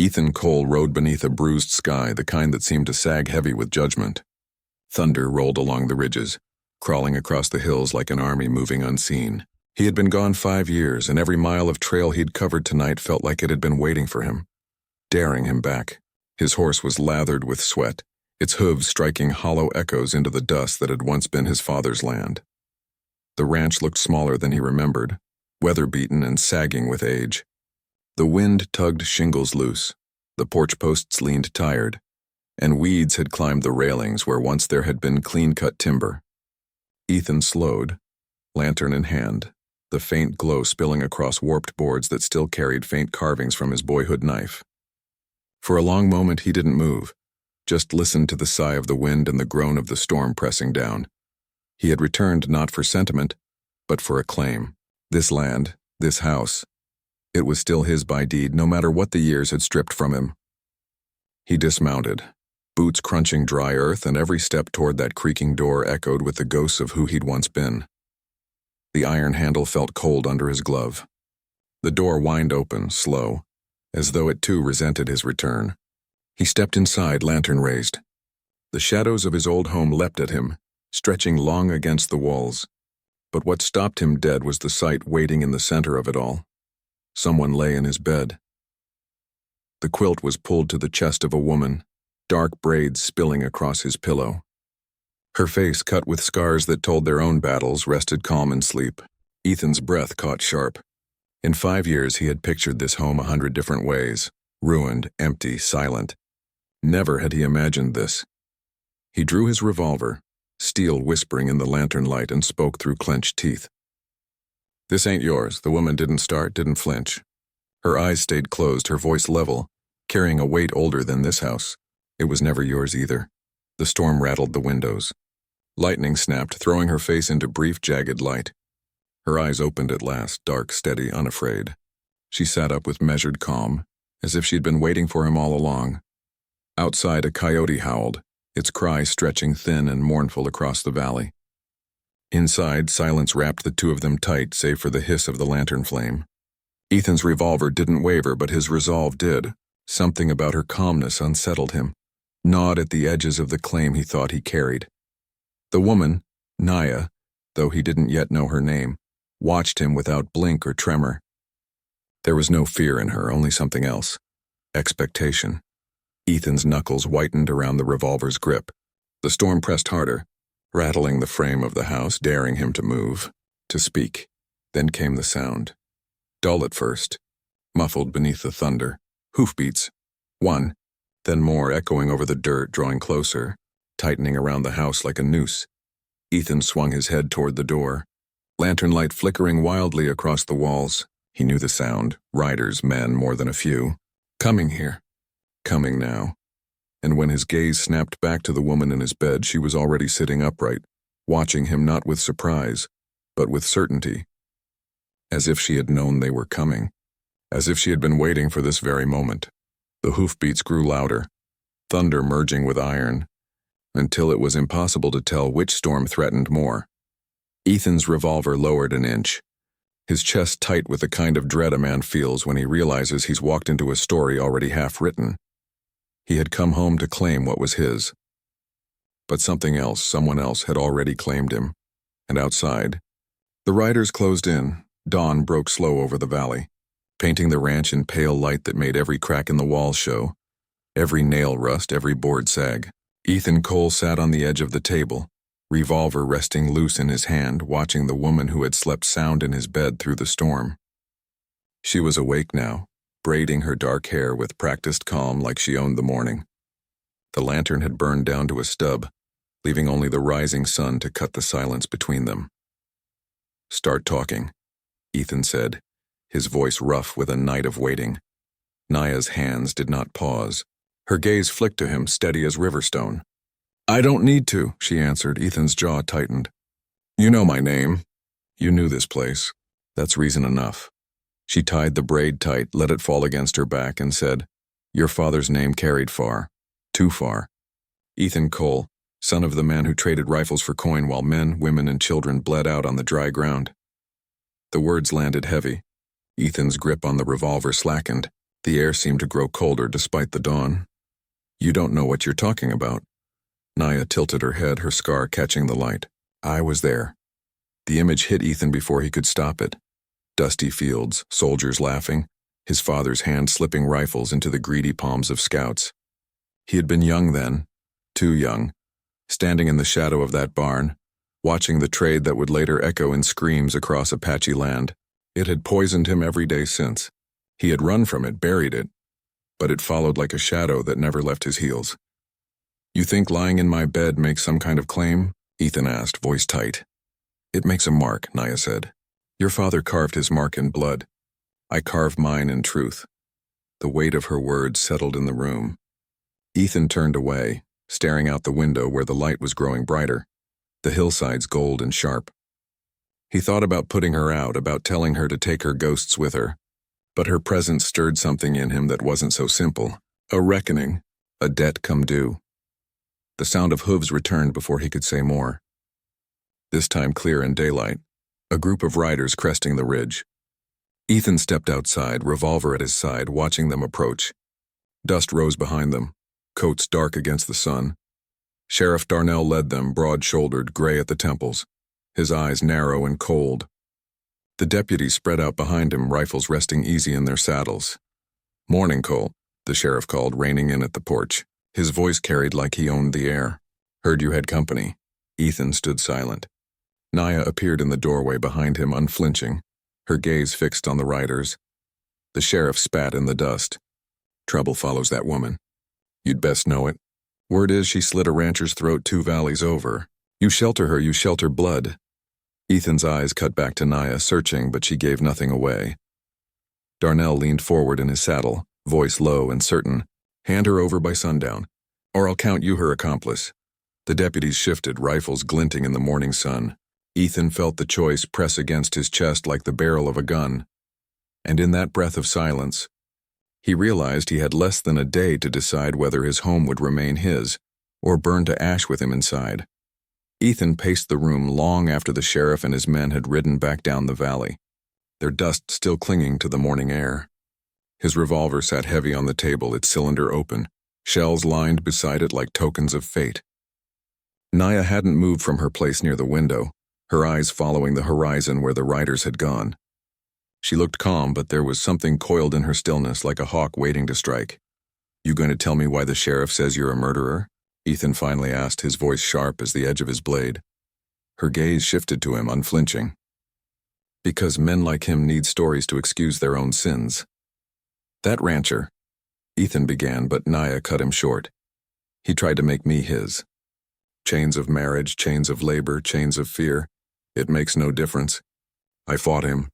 Ethan Cole rode beneath a bruised sky, the kind that seemed to sag heavy with judgment. Thunder rolled along the ridges, crawling across the hills like an army moving unseen. He had been gone 5 years, and every mile of trail he'd covered tonight felt like it had been waiting for him, daring him back. His horse was lathered with sweat, its hooves striking hollow echoes into the dust that had once been his father's land. The ranch looked smaller than he remembered, weather-beaten and sagging with age. The wind tugged shingles loose, the porch posts leaned tired, and weeds had climbed the railings where once there had been clean-cut timber. Ethan slowed, lantern in hand, the faint glow spilling across warped boards that still carried faint carvings from his boyhood knife. For a long moment he didn't move, just listened to the sigh of the wind and the groan of the storm pressing down. He had returned not for sentiment, but for a claim. This land, this house, it was still his by deed, no matter what the years had stripped from him. He dismounted, boots crunching dry earth, and every step toward that creaking door echoed with the ghosts of who he'd once been. The iron handle felt cold under his glove. The door whined open, slow, as though it too resented his return. He stepped inside, lantern raised. The shadows of his old home leapt at him, stretching long against the walls. But what stopped him dead was the sight waiting in the center of it all. Someone lay in his bed. The quilt was pulled to the chest of a woman, dark braids spilling across his pillow. Her face, cut with scars that told their own battles, rested calm in sleep. Ethan's breath caught sharp. In 5 years he had pictured this home 100 different ways, ruined, empty, silent. Never had he imagined this. He drew his revolver, steel whispering in the lantern light, and spoke through clenched teeth. "This ain't yours." The woman didn't start, didn't flinch. Her eyes stayed closed, her voice level, carrying a weight older than this house. "It was never yours either." The storm rattled the windows. Lightning snapped, throwing her face into brief, jagged light. Her eyes opened at last, dark, steady, unafraid. She sat up with measured calm, as if she'd been waiting for him all along. Outside, a coyote howled, its cry stretching thin and mournful across the valley. Inside, silence wrapped the two of them tight, save for the hiss of the lantern flame. Ethan's revolver didn't waver, but his resolve did. Something about her calmness unsettled him, gnawed at the edges of the claim he thought he carried. The woman, Naya, though he didn't yet know her name, watched him without blink or tremor. There was no fear in her, only something else. Expectation. Ethan's knuckles whitened around the revolver's grip. The storm pressed harder, rattling the frame of the house, daring him to move, to speak. Then came the sound. Dull at first, muffled beneath the thunder. Hoofbeats. One, then more, echoing over the dirt, drawing closer, tightening around the house like a noose. Ethan swung his head toward the door, lantern light flickering wildly across the walls. He knew the sound. Riders, men, more than a few. Coming here. Coming now. And when his gaze snapped back to the woman in his bed, she was already sitting upright, watching him not with surprise, but with certainty. As if she had known they were coming. As if she had been waiting for this very moment. The hoofbeats grew louder, thunder merging with iron, until it was impossible to tell which storm threatened more. Ethan's revolver lowered an inch, his chest tight with the kind of dread a man feels when he realizes he's walked into a story already half written. He had come home to claim what was his. But something else, someone else, had already claimed him. And outside, the riders closed in. Dawn broke slow over the valley, painting the ranch in pale light that made every crack in the walls show, every nail rust, every board sag. Ethan Cole sat on the edge of the table, revolver resting loose in his hand, watching the woman who had slept sound in his bed through the storm. She was awake now, braiding her dark hair with practiced calm like she owned the morning. The lantern had burned down to a stub, leaving only the rising sun to cut the silence between them. "Start talking," Ethan said, his voice rough with a night of waiting. Naya's hands did not pause. Her gaze flicked to him, steady as riverstone. "I don't need to," she answered. Ethan's jaw tightened. "You know my name. You knew this place. That's reason enough." She tied the braid tight, let it fall against her back, and said, "Your father's name carried far. Too far. Ethan Cole, son of the man who traded rifles for coin while men, women, and children bled out on the dry ground." The words landed heavy. Ethan's grip on the revolver slackened. The air seemed to grow colder despite the dawn. You don't know what you're talking about. Naya tilted her head, her scar catching the light. I was there. The image hit Ethan before he could stop it. Dusty fields, soldiers laughing, his father's hand slipping rifles into the greedy palms of scouts. He had been young then, too young, standing in the shadow of that barn, watching the trade that would later echo in screams across Apache land. It had poisoned him every day since. He had run from it, buried it, but it followed like a shadow that never left his heels. You think lying in my bed makes some kind of claim? Ethan asked, voice tight. It makes a mark, Naya said. Your father carved his mark in blood. I carve mine in truth. The weight of her words settled in the room. Ethan turned away, staring out the window where the light was growing brighter, the hillsides gold and sharp. He thought about putting her out, about telling her to take her ghosts with her, but her presence stirred something in him that wasn't so simple. A reckoning, a debt come due. The sound of hooves returned before he could say more. This time clear in daylight, a group of riders cresting the ridge. Ethan stepped outside, revolver at his side, watching them approach. Dust rose behind them, coats dark against the sun. Sheriff Darnell led them, broad-shouldered, gray at the temples, his eyes narrow and cold. The deputies spread out behind him, rifles resting easy in their saddles. Morning, Cole, the sheriff called, reining in at the porch. His voice carried like he owned the air. Heard you had company. Ethan stood silent. Naya appeared in the doorway behind him, unflinching, her gaze fixed on the riders. The sheriff spat in the dust. Trouble follows that woman. You'd best know it. Word is she slit a rancher's throat 2 valleys over. You shelter her, you shelter blood. Ethan's eyes cut back to Naya, searching, but she gave nothing away. Darnell leaned forward in his saddle, voice low and certain. Hand her over by sundown, or I'll count you her accomplice. The deputies shifted, rifles glinting in the morning sun. Ethan felt the choice press against his chest like the barrel of a gun. And in that breath of silence, he realized he had less than a day to decide whether his home would remain his, or burn to ash with him inside. Ethan paced the room long after the sheriff and his men had ridden back down the valley, their dust still clinging to the morning air. His revolver sat heavy on the table, its cylinder open, shells lined beside it like tokens of fate. Naya hadn't moved from her place near the window, her eyes following the horizon where the riders had gone. She looked calm, but there was something coiled in her stillness, like a hawk waiting to strike. You going to tell me why the sheriff says you're a murderer? Ethan finally asked, his voice sharp as the edge of his blade. Her gaze shifted to him, unflinching. Because men like him need stories to excuse their own sins. That rancher, Ethan began, but Naya cut him short. He tried to make me his. Chains of marriage, chains of labor, chains of fear. It makes no difference. I fought him.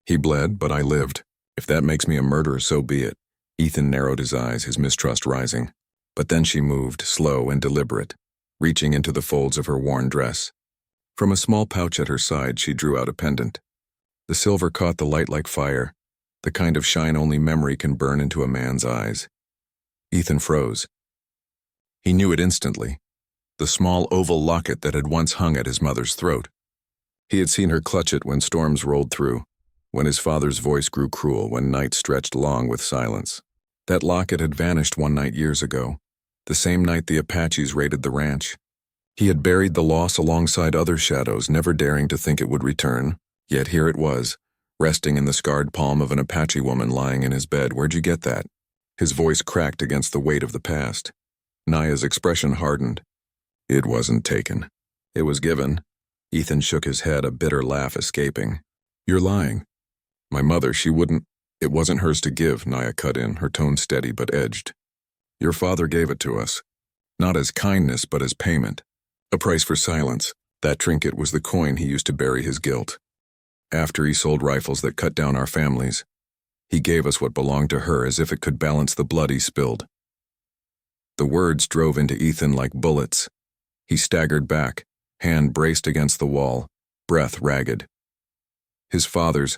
He bled, but I lived. If that makes me a murderer, so be it. Ethan narrowed his eyes, his mistrust rising. But then she moved, slow and deliberate, reaching into the folds of her worn dress. From a small pouch at her side, she drew out a pendant. The silver caught the light like fire, the kind of shine only memory can burn into a man's eyes. Ethan froze. He knew it instantly. The small oval locket that had once hung at his mother's throat. He had seen her clutch it when storms rolled through, when his father's voice grew cruel, when nights stretched long with silence. That locket had vanished one night years ago, the same night the Apaches raided the ranch. He had buried the loss alongside other shadows, never daring to think it would return. Yet here it was, resting in the scarred palm of an Apache woman lying in his bed. Where'd you get that? His voice cracked against the weight of the past. Naya's expression hardened. It wasn't taken. It was given. Ethan shook his head, a bitter laugh escaping. You're lying. My mother, she wouldn't. It wasn't hers to give, Naya cut in, her tone steady but edged. Your father gave it to us. Not as kindness, but as payment. A price for silence. That trinket was the coin he used to bury his guilt. After he sold rifles that cut down our families, he gave us what belonged to her as if it could balance the blood he spilled. The words drove into Ethan like bullets. He staggered back, hand braced against the wall, breath ragged. His father's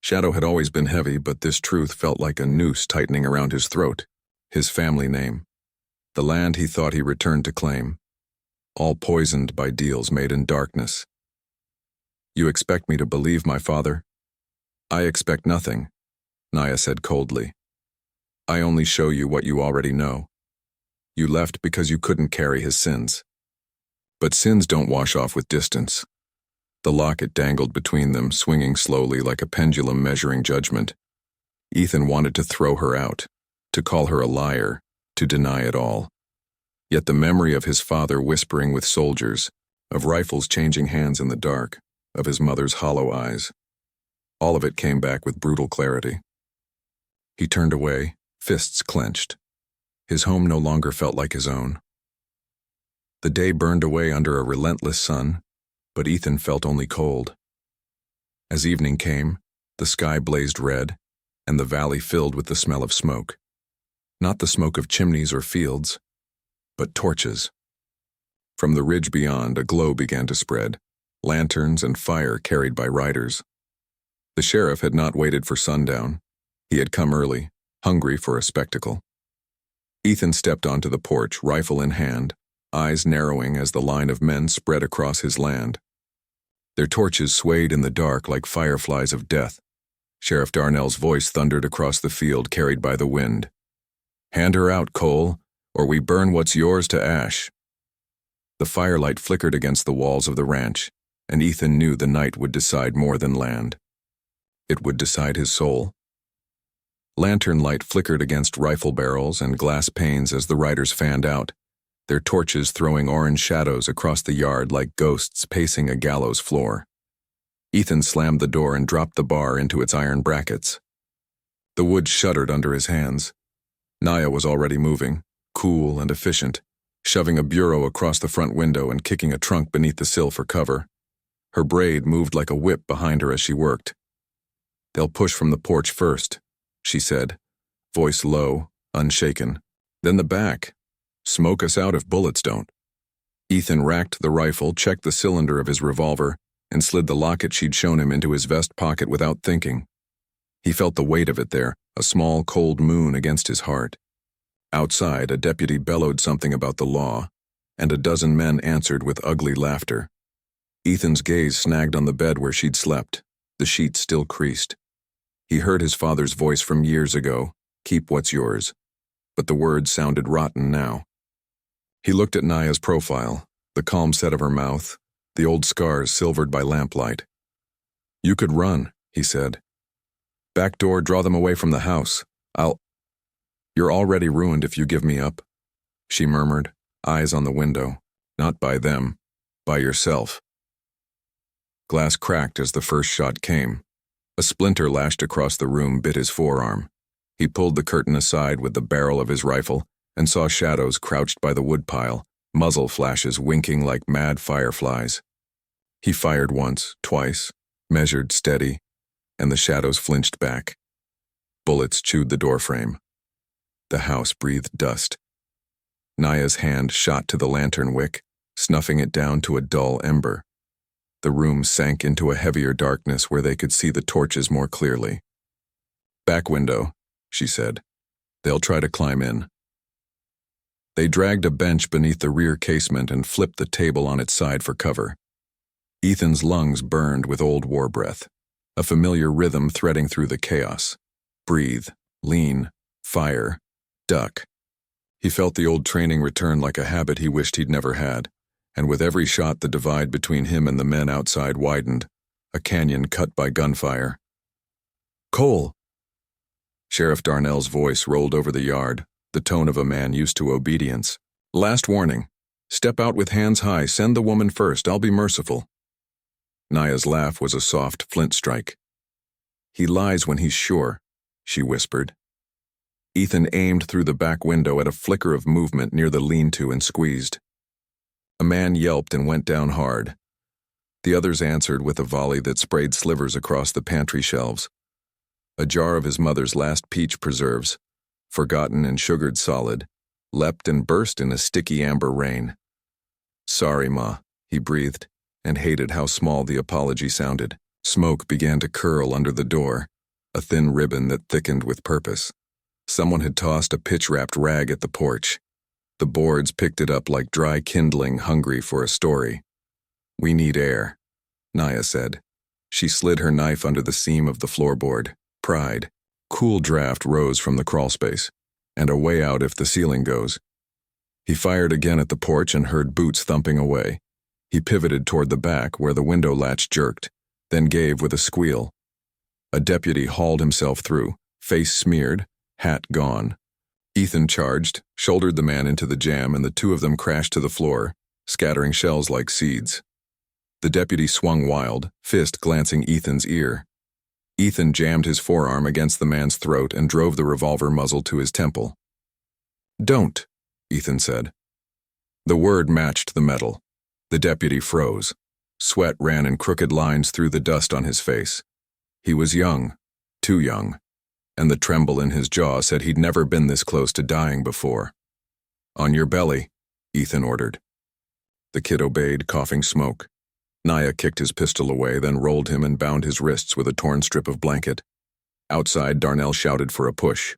shadow had always been heavy, but this truth felt like a noose tightening around his throat. His family name. The land he thought he returned to claim. All poisoned by deals made in darkness. You expect me to believe my father? I expect nothing, Naya said coldly. I only show you what you already know. You left because you couldn't carry his sins. But sins don't wash off with distance. The locket dangled between them, swinging slowly like a pendulum measuring judgment. Ethan wanted to throw her out, to call her a liar, to deny it all. Yet the memory of his father whispering with soldiers, of rifles changing hands in the dark, of his mother's hollow eyes, all of it came back with brutal clarity. He turned away, fists clenched. His home no longer felt like his own. The day burned away under a relentless sun, but Ethan felt only cold. As evening came, the sky blazed red, and the valley filled with the smell of smoke. Not the smoke of chimneys or fields, but torches. From the ridge beyond, a glow began to spread, lanterns and fire carried by riders. The sheriff had not waited for sundown. He had come early, hungry for a spectacle. Ethan stepped onto the porch, rifle in hand, eyes narrowing as the line of men spread across his land. Their torches swayed in the dark like fireflies of death. Sheriff Darnell's voice thundered across the field, carried by the wind. "Hand her out, Cole, or we burn what's yours to ash." The firelight flickered against the walls of the ranch, and Ethan knew the night would decide more than land. It would decide his soul. Lantern light flickered against rifle barrels and glass panes as the riders fanned out, their torches throwing orange shadows across the yard like ghosts pacing a gallows floor. Ethan slammed the door and dropped the bar into its iron brackets. The wood shuddered under his hands. Naya was already moving, cool and efficient, shoving a bureau across the front window and kicking a trunk beneath the sill for cover. Her braid moved like a whip behind her as she worked. "They'll push from the porch first," she said, voice low, unshaken. "Then the back. Smoke us out if bullets don't." Ethan racked the rifle, checked the cylinder of his revolver, and slid the locket she'd shown him into his vest pocket without thinking. He felt the weight of it there, a small, cold moon against his heart. Outside, a deputy bellowed something about the law, and a dozen men answered with ugly laughter. Ethan's gaze snagged on the bed where she'd slept, the sheets still creased. He heard his father's voice from years ago, "Keep what's yours," but the words sounded rotten now. He looked at Naya's profile, the calm set of her mouth, the old scars silvered by lamplight. "You could run," he said. "Back door, draw them away from the house. You're already ruined if you give me up," she murmured, eyes on the window. "Not by them, by yourself." Glass cracked as the first shot came. A splinter lashed across the room, bit his forearm. He pulled the curtain aside with the barrel of his rifle and saw shadows crouched by the woodpile, muzzle flashes winking like mad fireflies. He fired once, twice, measured steady, and the shadows flinched back. Bullets chewed the doorframe. The house breathed dust. Naya's hand shot to the lantern wick, snuffing it down to a dull ember. The room sank into a heavier darkness where they could see the torches more clearly. "Back window," she said. "They'll try to climb in." They dragged a bench beneath the rear casement and flipped the table on its side for cover. Ethan's lungs burned with old war breath, a familiar rhythm threading through the chaos. Breathe, lean, fire, duck. He felt the old training return like a habit he wished he'd never had, and with every shot the divide between him and the men outside widened, a canyon cut by gunfire. "Cole!" Sheriff Darnell's voice rolled over the yard, the tone of a man used to obedience. "Last warning. Step out with hands high, send the woman first, I'll be merciful." Naya's laugh was a soft flint strike. "He lies when he's sure," she whispered. Ethan aimed through the back window at a flicker of movement near the lean-to and squeezed. A man yelped and went down hard. The others answered with a volley that sprayed slivers across the pantry shelves. A jar of his mother's last peach preserves, forgotten and sugared solid, leapt and burst in a sticky amber rain. "Sorry, Ma," he breathed, and hated how small the apology sounded. Smoke began to curl under the door, a thin ribbon that thickened with purpose. Someone had tossed a pitch-wrapped rag at the porch. The boards picked it up like dry kindling hungry for a story. "We need air," Naya said. She slid her knife under the seam of the floorboard. "Pride. Cool draft rose from the crawlspace, and a way out if the ceiling goes. He fired again at the porch and heard boots thumping away. He pivoted toward the back where the window latch jerked, then gave with a squeal. A deputy hauled himself through, face smeared, hat gone. Ethan charged, shouldered the man into the jam, and the two of them crashed to the floor, scattering shells like seeds. The deputy swung wild, fist glancing Ethan's ear. Ethan jammed his forearm against the man's throat and drove the revolver muzzle to his temple. "Don't," Ethan said. The word matched the metal. The deputy froze. Sweat ran in crooked lines through the dust on his face. He was young, too young, and the tremble in his jaw said he'd never been this close to dying before. "On your belly," Ethan ordered. The kid obeyed, coughing smoke. Naya kicked his pistol away, then rolled him and bound his wrists with a torn strip of blanket. Outside, Darnell shouted for a push.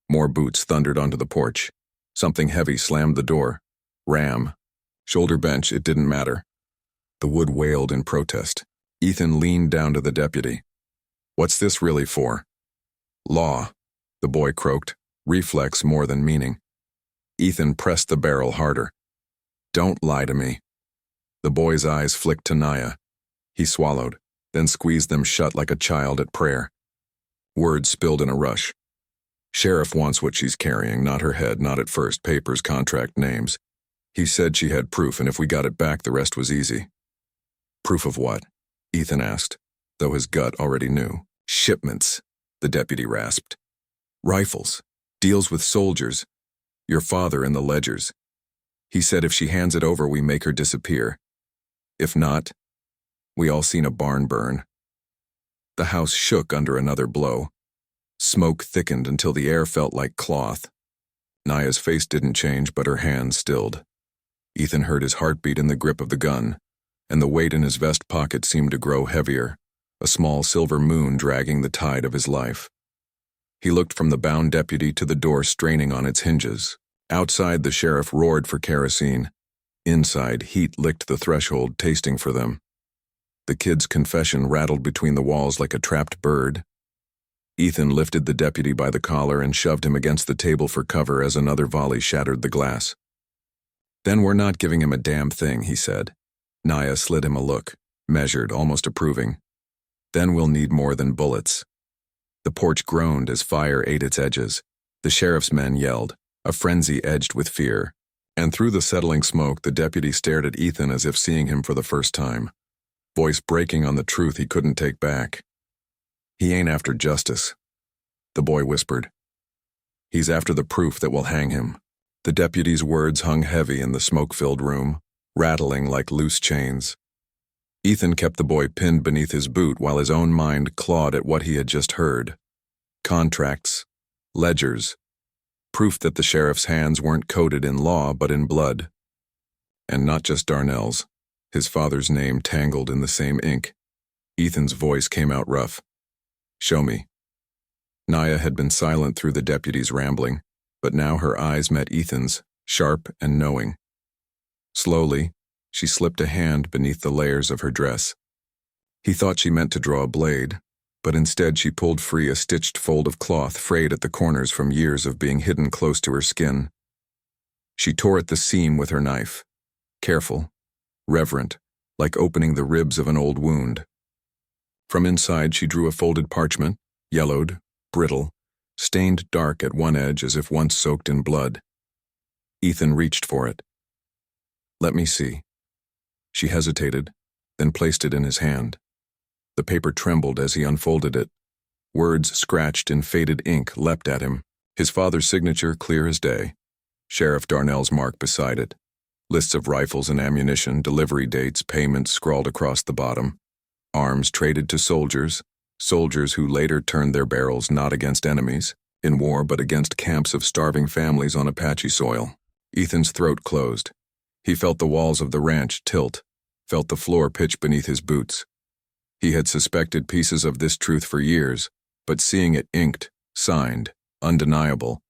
More boots thundered onto the porch. Something heavy slammed the door. Ram. Shoulder bench, it didn't matter. The wood wailed in protest. Ethan leaned down to the deputy. "What's this really for?" "Law," the boy croaked, reflex more than meaning. Ethan pressed the barrel harder. "Don't lie to me." The boy's eyes flicked to Naya. He swallowed, then squeezed them shut like a child at prayer. Words spilled in a rush. "Sheriff wants what she's carrying, not her head, not at first, papers, contract, names. He said she had proof, and if we got it back, the rest was easy." "Proof of what?" Ethan asked, though his gut already knew. "Shipments," the deputy rasped. "Rifles, deals with soldiers, your father in the ledgers. He said if she hands it over, we make her disappear. If not, we all seen a barn burn." The house shook under another blow. Smoke thickened until the air felt like cloth. Naya's face didn't change, but her hands stilled. Ethan heard his heartbeat in the grip of the gun, and the weight in his vest pocket seemed to grow heavier, a small silver moon dragging the tide of his life. He looked from the bound deputy to the door straining on its hinges. Outside, the sheriff roared for kerosene. Inside, heat licked the threshold, tasting for them. The kid's confession rattled between the walls like a trapped bird. Ethan lifted the deputy by the collar and shoved him against the table for cover as another volley shattered the glass. "Then we're not giving him a damn thing," he said. Naya slid him a look, measured, almost approving. "Then we'll need more than bullets." The porch groaned as fire ate its edges. The sheriff's men yelled, a frenzy edged with fear. And through the settling smoke, the deputy stared at Ethan as if seeing him for the first time, voice breaking on the truth he couldn't take back. "He ain't after justice," the boy whispered. "He's after the proof that will hang him." The deputy's words hung heavy in the smoke-filled room, rattling like loose chains. Ethan kept the boy pinned beneath his boot while his own mind clawed at what he had just heard. Contracts, ledgers, proof that the sheriff's hands weren't coded in law but in blood. And not just Darnell's, his father's name tangled in the same ink. Ethan's voice came out rough. "Show me." Naya had been silent through the deputy's rambling, but now her eyes met Ethan's, sharp and knowing. Slowly, she slipped a hand beneath the layers of her dress. He thought she meant to draw a blade, but instead she pulled free a stitched fold of cloth frayed at the corners from years of being hidden close to her skin. She tore at the seam with her knife, careful, reverent, like opening the ribs of an old wound. From inside she drew a folded parchment, yellowed, brittle, stained dark at one edge as if once soaked in blood. Ethan reached for it. "Let me see." She hesitated, then placed it in his hand. The paper trembled as he unfolded it. Words scratched in faded ink leapt at him, his father's signature clear as day. Sheriff Darnell's mark beside it. Lists of rifles and ammunition, delivery dates, payments scrawled across the bottom. Arms traded to soldiers, soldiers who later turned their barrels not against enemies, in war but against camps of starving families on Apache soil. Ethan's throat closed. He felt the walls of the ranch tilt, felt the floor pitch beneath his boots. He had suspected pieces of this truth for years, but seeing it inked, signed, undeniable,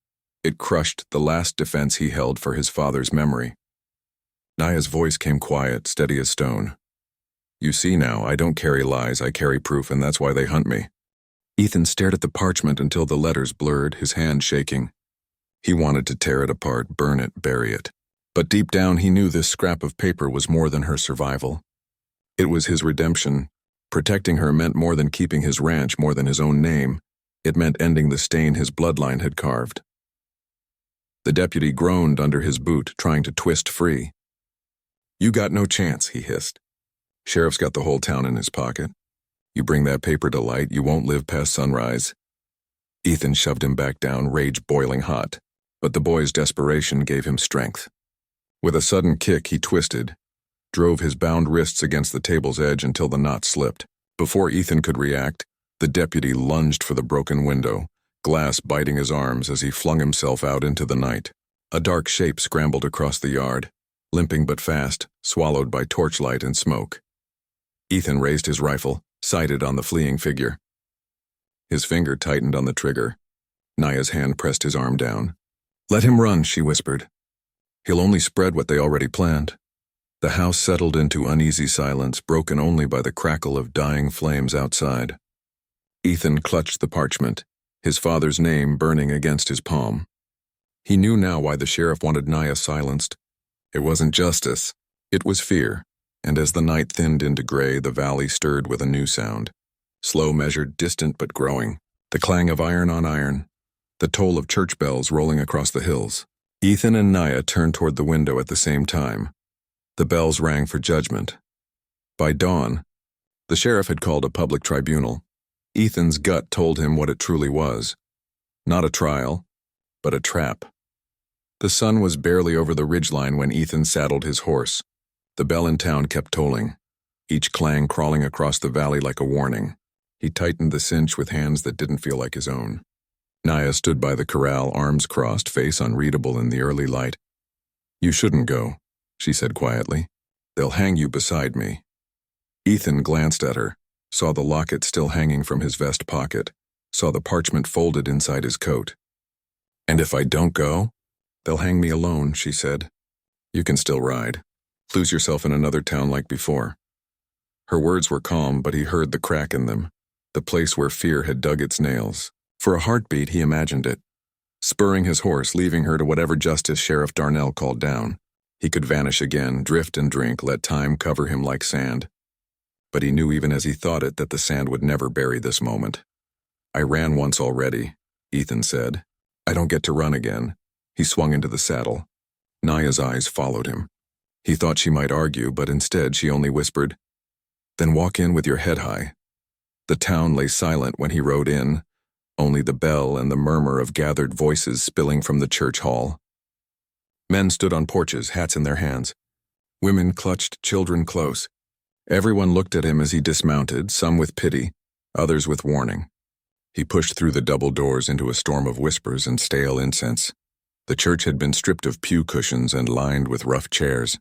it crushed the last defense he held for his father's memory. Naya's voice came quiet, steady as stone. "You see now, I don't carry lies, I carry proof, and that's why they hunt me." Ethan stared at the parchment until the letters blurred, his hand shaking. He wanted to tear it apart, burn it, bury it. But deep down he knew this scrap of paper was more than her survival. It was his redemption. Protecting her meant more than keeping his ranch, more than his own name. It meant ending the stain his bloodline had carved. The deputy groaned under his boot, trying to twist free. "You got no chance," he hissed. "Sheriff's got the whole town in his pocket. You bring that paper to light, you won't live past sunrise." Ethan shoved him back down, rage boiling hot. But the boy's desperation gave him strength. With a sudden kick, he twisted, drove his bound wrists against the table's edge until the knot slipped. Before Ethan could react, the deputy lunged for the broken window, glass biting his arms as he flung himself out into the night. A dark shape scrambled across the yard, limping but fast, swallowed by torchlight and smoke. Ethan raised his rifle, sighted on the fleeing figure. His finger tightened on the trigger. Naya's hand pressed his arm down. "Let him run," she whispered. "He'll only spread what they already planned." The house settled into uneasy silence, broken only by the crackle of dying flames outside. Ethan clutched the parchment, his father's name burning against his palm. He knew now why the sheriff wanted Naya silenced. It wasn't justice, it was fear, and as the night thinned into gray, the valley stirred with a new sound. Slow measured, distant but growing, the clang of iron on iron, the toll of church bells rolling across the hills. Ethan and Naya turned toward the window at the same time. The bells rang for judgment. By dawn, the sheriff had called a public tribunal. Ethan's gut told him what it truly was. Not a trial, but a trap. The sun was barely over the ridgeline when Ethan saddled his horse. The bell in town kept tolling, each clang crawling across the valley like a warning. He tightened the cinch with hands that didn't feel like his own. Naya stood by the corral, arms crossed, face unreadable in the early light. "You shouldn't go," she said quietly. "They'll hang you beside me." Ethan glanced at her, saw the locket still hanging from his vest pocket, saw the parchment folded inside his coat. "And if I don't go, they'll hang me alone," she said. "You can still ride. Lose yourself in another town like before." Her words were calm, but he heard the crack in them, the place where fear had dug its nails. For a heartbeat, he imagined it. Spurring his horse, leaving her to whatever justice Sheriff Darnell called down. He could vanish again, drift and drink, let time cover him like sand. But he knew even as he thought it that the sand would never bury this moment. "I ran once already," Ethan said. "I don't get to run again." He swung into the saddle. Naya's eyes followed him. He thought she might argue, but instead she only whispered, "Then walk in with your head high." The town lay silent when he rode in, only the bell and the murmur of gathered voices spilling from the church hall. Men stood on porches, hats in their hands. Women clutched children close. Everyone looked at him as he dismounted, some with pity, others with warning. He pushed through the double doors into a storm of whispers and stale incense. The church had been stripped of pew cushions and lined with rough chairs.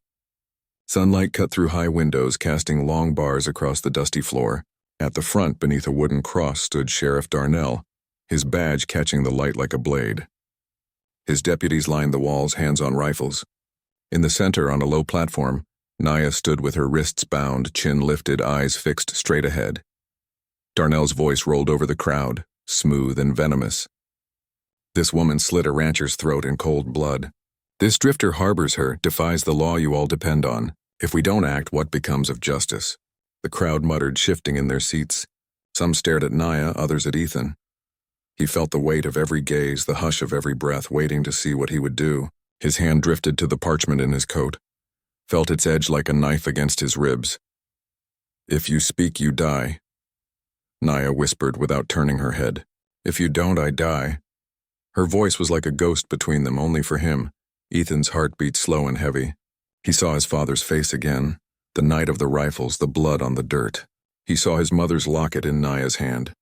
Sunlight cut through high windows, casting long bars across the dusty floor. At the front, beneath a wooden cross, stood Sheriff Darnell, his badge catching the light like a blade. His deputies lined the walls, hands on rifles. In the center, on a low platform, Naya stood with her wrists bound, chin lifted, eyes fixed straight ahead. Darnell's voice rolled over the crowd, smooth and venomous. "This woman slit a rancher's throat in cold blood. This drifter harbors her, defies the law you all depend on. If we don't act, what becomes of justice?" The crowd muttered, shifting in their seats. Some stared at Naya, others at Ethan. He felt the weight of every gaze, the hush of every breath, waiting to see what he would do. His hand drifted to the parchment in his coat, felt its edge like a knife against his ribs. "If you speak, you die," Naya whispered without turning her head. "If you don't, I die." Her voice was like a ghost between them, only for him. Ethan's heart beat slow and heavy. He saw his father's face again, the night of the rifles, the blood on the dirt. He saw his mother's locket in Naya's hand.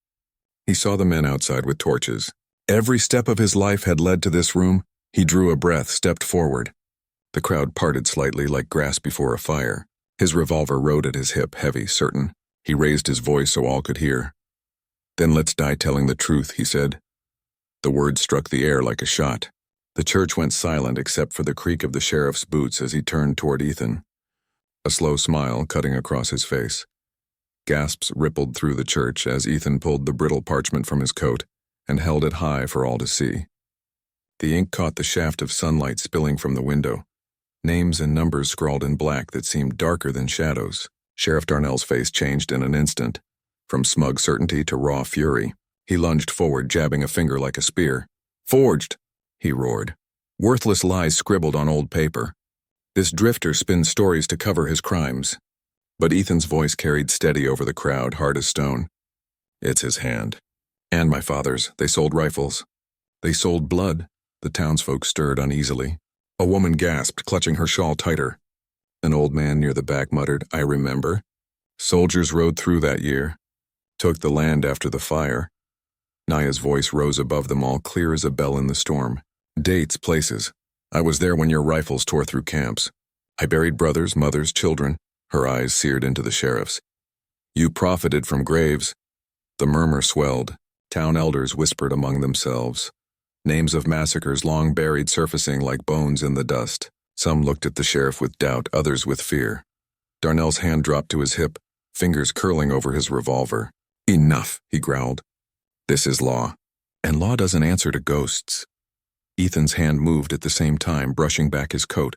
He saw the men outside with torches. Every step of his life had led to this room. He drew a breath, stepped forward. The crowd parted slightly like grass before a fire. His revolver rode at his hip, heavy, certain. He raised his voice so all could hear. "Then let's die telling the truth," he said. The words struck the air like a shot. The church went silent except for the creak of the sheriff's boots as he turned toward Ethan. A slow smile cutting across his face. Gasps rippled through the church as Ethan pulled the brittle parchment from his coat and held it high for all to see. The ink caught the shaft of sunlight spilling from the window, names and numbers scrawled in black that seemed darker than shadows. Sheriff Darnell's face changed in an instant, from smug certainty to raw fury. He lunged forward, jabbing a finger like a spear. "Forged!" he roared. "Worthless lies scribbled on old paper. This drifter spins stories to cover his crimes." But Ethan's voice carried steady over the crowd, hard as stone. "It's his hand. And my father's. They sold rifles. They sold blood." The townsfolk stirred uneasily. A woman gasped, clutching her shawl tighter. An old man near the back muttered, "I remember. Soldiers rode through that year. Took the land after the fire." Naya's voice rose above them all, clear as a bell in the storm. "Dates, places. I was there when your rifles tore through camps. I buried brothers, mothers, children." Her eyes seared into the sheriff's. "You profited from graves." The murmur swelled. Town elders whispered among themselves. Names of massacres long buried surfacing like bones in the dust. Some looked at the sheriff with doubt, others with fear. Darnell's hand dropped to his hip, fingers curling over his revolver. "Enough," he growled. "This is law, and law doesn't answer to ghosts." Ethan's hand moved at the same time, brushing back his coat,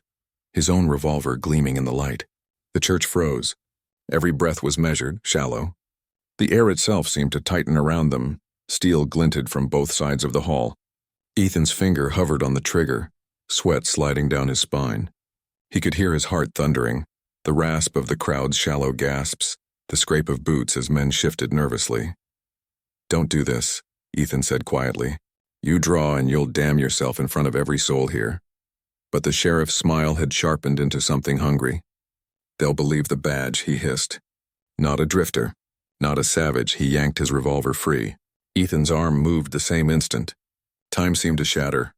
his own revolver gleaming in the light. The church froze. Every breath was measured, shallow. The air itself seemed to tighten around them. Steel glinted from both sides of the hall. Ethan's finger hovered on the trigger, sweat sliding down his spine. He could hear his heart thundering, the rasp of the crowd's shallow gasps, the scrape of boots as men shifted nervously. "Don't do this," Ethan said quietly. "You draw and you'll damn yourself in front of every soul here." But the sheriff's smile had sharpened into something hungry. "They'll believe the badge," he hissed. Not a drifter, not a savage. He yanked his revolver free. Ethan's arm moved the same instant. Time seemed to shatter,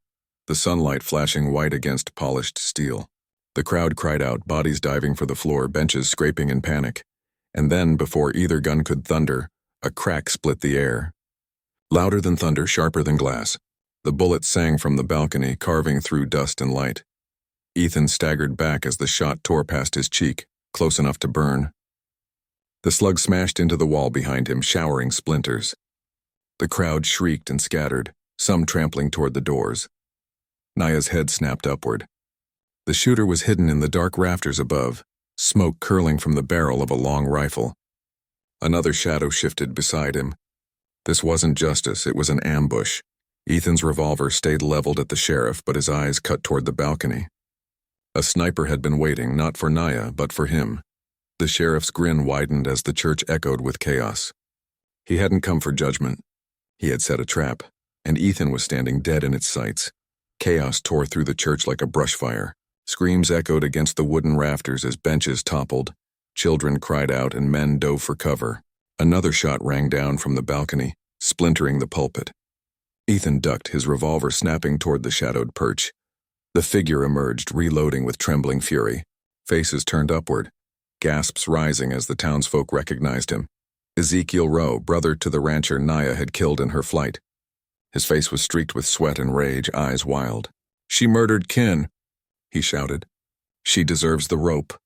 the sunlight flashing white against polished steel. The crowd cried out, bodies diving for the floor, benches scraping in panic. And then, before either gun could thunder, a crack split the air. Louder than thunder, sharper than glass. The bullet sang from the balcony, carving through dust and light. Ethan staggered back as the shot tore past his cheek, close enough to burn. The slug smashed into the wall behind him, showering splinters. The crowd shrieked and scattered, some trampling toward the doors. Naya's head snapped upward. The shooter was hidden in the dark rafters above, smoke curling from the barrel of a long rifle. Another shadow shifted beside him. This wasn't justice, it was an ambush. Ethan's revolver stayed leveled at the sheriff, but his eyes cut toward the balcony. A sniper had been waiting, not for Naya, but for him. The sheriff's grin widened as the church echoed with chaos. He hadn't come for judgment. He had set a trap, and Ethan was standing dead in its sights. Chaos tore through the church like a brushfire. Screams echoed against the wooden rafters as benches toppled. Children cried out and men dove for cover. Another shot rang down from the balcony, splintering the pulpit. Ethan ducked, his revolver snapping toward the shadowed perch. The figure emerged, reloading with trembling fury. Faces turned upward, gasps rising as the townsfolk recognized him. Ezekiel Rowe, brother to the rancher Naya had killed in her flight. His face was streaked with sweat and rage, eyes wild. "She murdered Ken," he shouted. "She deserves the rope."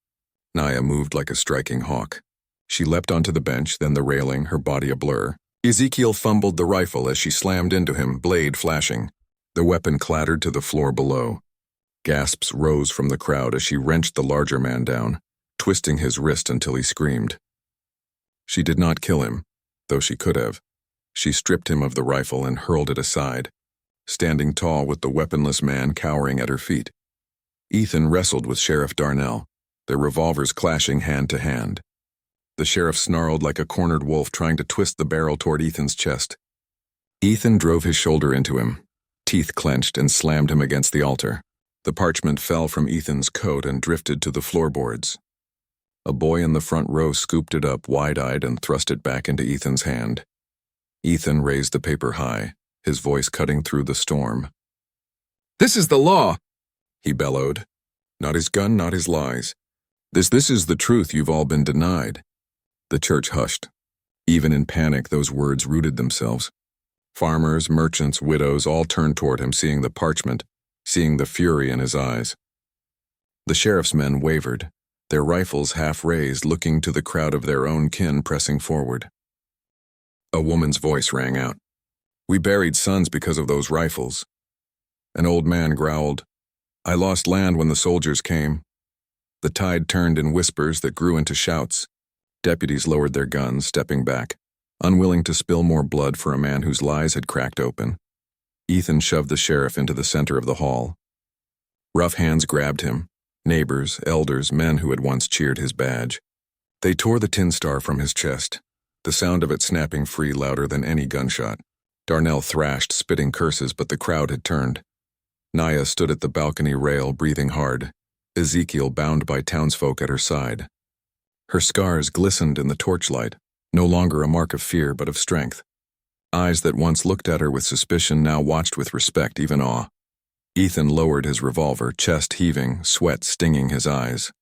Naya moved like a striking hawk. She leapt onto the bench, then the railing, her body a blur. Ezekiel fumbled the rifle as she slammed into him, blade flashing. The weapon clattered to the floor below. Gasps rose from the crowd as she wrenched the larger man down, twisting his wrist until he screamed. She did not kill him, though she could have. She stripped him of the rifle and hurled it aside, standing tall with the weaponless man cowering at her feet. Ethan wrestled with Sheriff Darnell, their revolvers clashing hand to hand. The sheriff snarled like a cornered wolf, trying to twist the barrel toward Ethan's chest. Ethan drove his shoulder into him, teeth clenched, and slammed him against the altar. The parchment fell from Ethan's coat and drifted to the floorboards. A boy in the front row scooped it up, wide-eyed, and thrust it back into Ethan's hand. Ethan raised the paper high, his voice cutting through the storm. "This is the law," he bellowed. Not his gun, not his lies. This is the truth you've all been denied. The church hushed. Even in panic, those words rooted themselves. Farmers, merchants, widows all turned toward him, seeing the parchment, seeing the fury in his eyes. The sheriff's men wavered, their rifles half raised, looking to the crowd of their own kin pressing forward. A woman's voice rang out. "We buried sons because of those rifles." An old man growled, "I lost land when the soldiers came." The tide turned in whispers that grew into shouts. Deputies lowered their guns, stepping back, unwilling to spill more blood for a man whose lies had cracked open. Ethan shoved the sheriff into the center of the hall. Rough hands grabbed him, neighbors, elders, men who had once cheered his badge. They tore the tin star from his chest, the sound of it snapping free louder than any gunshot. Darnell thrashed, spitting curses, but the crowd had turned. Naya stood at the balcony rail, breathing hard, Ezekiel bound by townsfolk at her side. Her scars glistened in the torchlight, no longer a mark of fear but of strength. Eyes that once looked at her with suspicion now watched with respect, even awe. Ethan lowered his revolver, chest heaving, sweat stinging his eyes.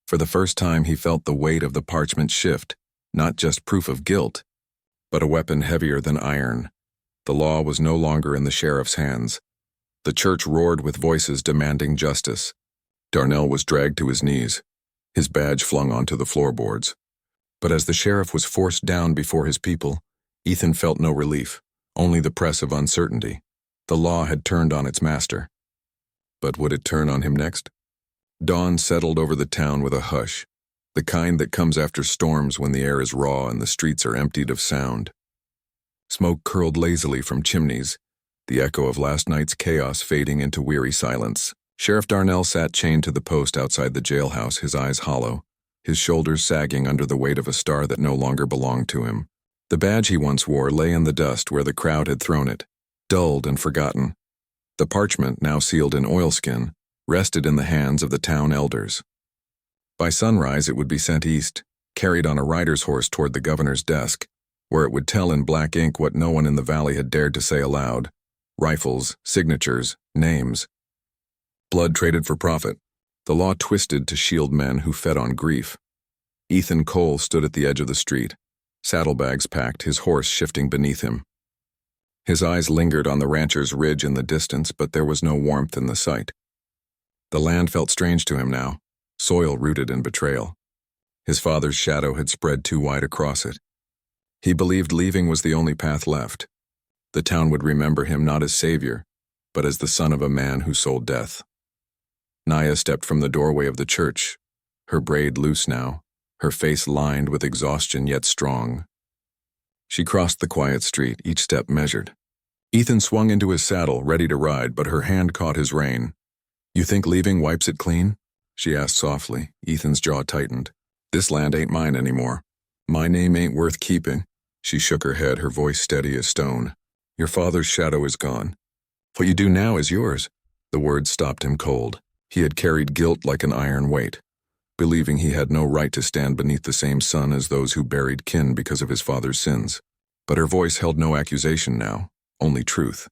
For the first time he felt the weight of the parchment shift, not just proof of guilt, but a weapon heavier than iron. The law was no longer in the sheriff's hands. The church roared with voices demanding justice. Darnell was dragged to his knees, his badge flung onto the floorboards. But as the sheriff was forced down before his people, Ethan felt no relief, only the press of uncertainty. The law had turned on its master. But would it turn on him next? Dawn settled over the town with a hush, the kind that comes after storms when the air is raw and the streets are emptied of sound. Smoke curled lazily from chimneys, the echo of last night's chaos fading into weary silence. Sheriff Darnell sat chained to the post outside the jailhouse, his eyes hollow, his shoulders sagging under the weight of a star that no longer belonged to him. The badge he once wore lay in the dust where the crowd had thrown it, dulled and forgotten. The parchment, now sealed in oilskin, rested in the hands of the town elders. By sunrise it would be sent east, carried on a rider's horse toward the governor's desk, where it would tell in black ink what no one in the valley had dared to say aloud: rifles, signatures, names. Blood traded for profit, the law twisted to shield men who fed on grief. Ethan Cole stood at the edge of the street, saddlebags packed, his horse shifting beneath him. His eyes lingered on the rancher's ridge in the distance, but there was no warmth in the sight. The land felt strange to him now, soil rooted in betrayal. His father's shadow had spread too wide across it. He believed leaving was the only path left. The town would remember him not as savior, but as the son of a man who sold death. Naya stepped from the doorway of the church, her braid loose now, her face lined with exhaustion yet strong. She crossed the quiet street, each step measured. Ethan swung into his saddle, ready to ride, but her hand caught his rein. "You think leaving wipes it clean?" she asked softly. Ethan's jaw tightened. "This land ain't mine anymore. My name ain't worth keeping." She shook her head, her voice steady as stone. "Your father's shadow is gone. What you do now is yours." The words stopped him cold. He had carried guilt like an iron weight, believing he had no right to stand beneath the same sun as those who buried kin because of his father's sins. But her voice held no accusation now, only truth.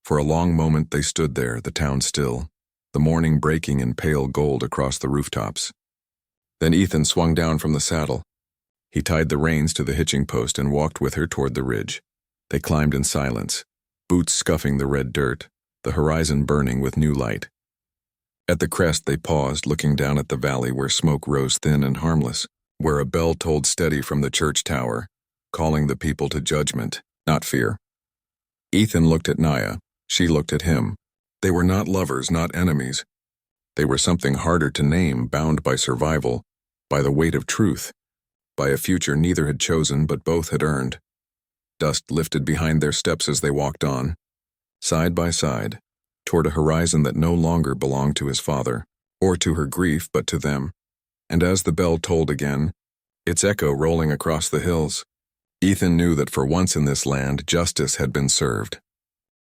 For a long moment they stood there, the town still, the morning breaking in pale gold across the rooftops. Then Ethan swung down from the saddle. He tied the reins to the hitching post and walked with her toward the ridge. They climbed in silence, boots scuffing the red dirt, the horizon burning with new light. At the crest they paused, looking down at the valley where smoke rose thin and harmless, where a bell tolled steady from the church tower, calling the people to judgment, not fear. Ethan looked at Naya. She looked at him. They were not lovers, not enemies. They were something harder to name, bound by survival, by the weight of truth, by a future neither had chosen but both had earned. Dust lifted behind their steps as they walked on, side by side, toward a horizon that no longer belonged to his father, or to her grief, but to them. And as the bell tolled again, its echo rolling across the hills, Ethan knew that for once in this land justice had been served.